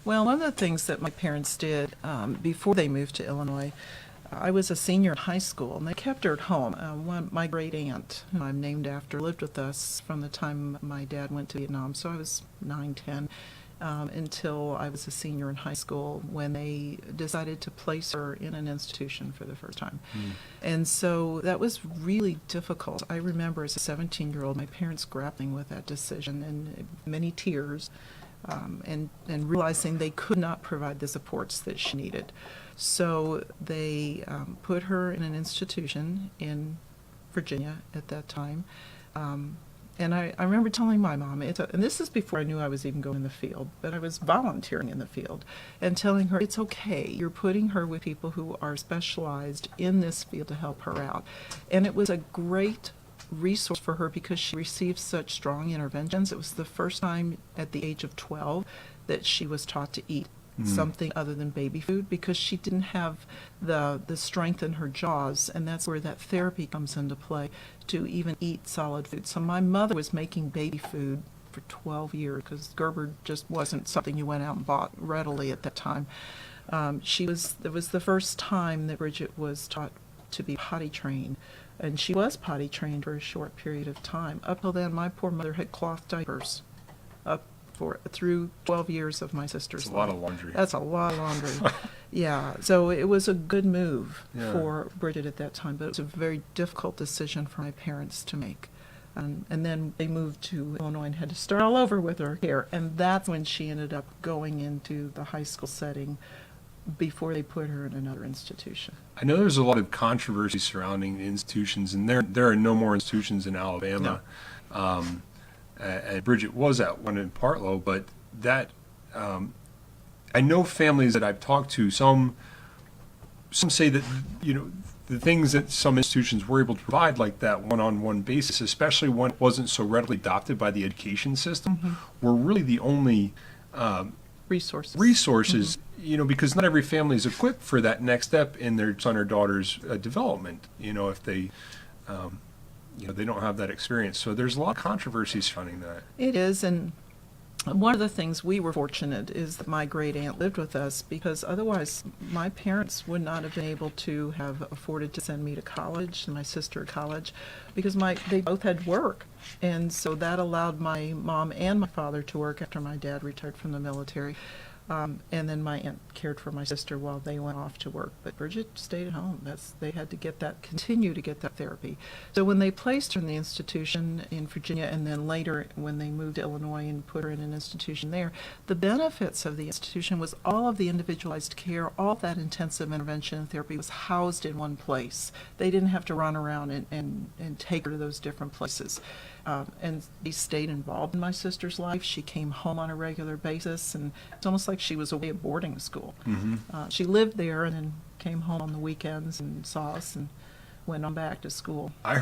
Well, one of the things that my parents did before they moved to Illinois, I was a senior in high school, and they kept her at home. My great aunt, who I'm named after, lived with us from the time my dad went to Vietnam, so I was 9, 10, until I was a senior in high school when they decided to place her in an institution for the first time. And so that was really difficult. I remember as a 17-year-old, my parents grappling with that decision and many tears. And realizing they could not provide the supports that she needed. So they put her in an institution in Virginia at that time. And I remember telling my mom, and this is before I knew I was even going in the field, but I was volunteering in the field, and telling her, it's okay, you're putting her with people who are specialized in this field to help her out. And it was a great resource for her because she received such strong interventions. It was the first time at the age of 12 that she was taught to eat something other than baby food because she didn't have the strength in her jaws, and that's where that therapy comes into play to even eat solid food. So my mother was making baby food for 12 years because Gerber just wasn't something you went out and bought readily at that time. It was the first time that Bridget was taught to be potty trained. And she was potty trained for a short period of time. Up till then, my poor mother had cloth diapers through 12 years of my sister's That's a life. lot of laundry. That's a lot of laundry. Yeah, so it was a good move for Bridget at that time, but it was a very difficult decision for my parents to make. And then they moved to Illinois and had to start all over with her care. And that's when she ended up going into the high school setting before they put her in another institution. I know there's a lot of controversy surrounding institutions, and there are no more institutions in Alabama. No. And Bridget was at one in Partlow, but that I know families that I've talked to. Some say that the things that some institutions were able to provide, like that one-on-one basis, especially when it wasn't so readily adopted by the education system, were really the only resources. Because not every family is equipped for that next step in their son or daughter's development. If they, they don't have that experience. So there's a lot of controversy surrounding that. It is, and one of the things we were fortunate is that my great aunt lived with us, because otherwise my parents would not have been able to have afforded to send me to college and my sister to college, because they both had work. And so that allowed my mom and my father to work after my dad retired from the military. And then my aunt cared for my sister while they went off to work. But Bridget stayed at home. They had to continue to get that therapy. So when they placed her in the institution in Virginia, and then later when they moved to Illinois and put her in an institution there, the benefits of the institution was all of the individualized care, all that intensive intervention and therapy was housed in one place. They didn't have to run around and take her to those different places. And they stayed involved in my sister's life. She came home on a regular basis, and it's almost like she was away at boarding school. She lived there and then came home on the weekends and saw us and went on back to school. I